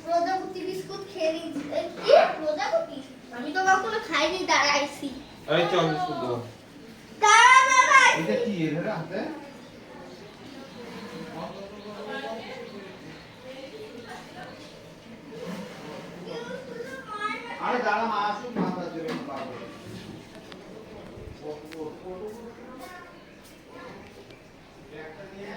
প্রজাপতি বিস্কুট খেয়ে নিয়েছি। কি প্রজাপতি? আমি তো কখনো খাইনি, দাঁড়াইছি। এই চল বিস্কুট দাও। দাঁড়া। এটা কি এটা হাতে? আরে দাঁড়া মা আসুক, মা তার জন্য পাবো। একটা নিয়ে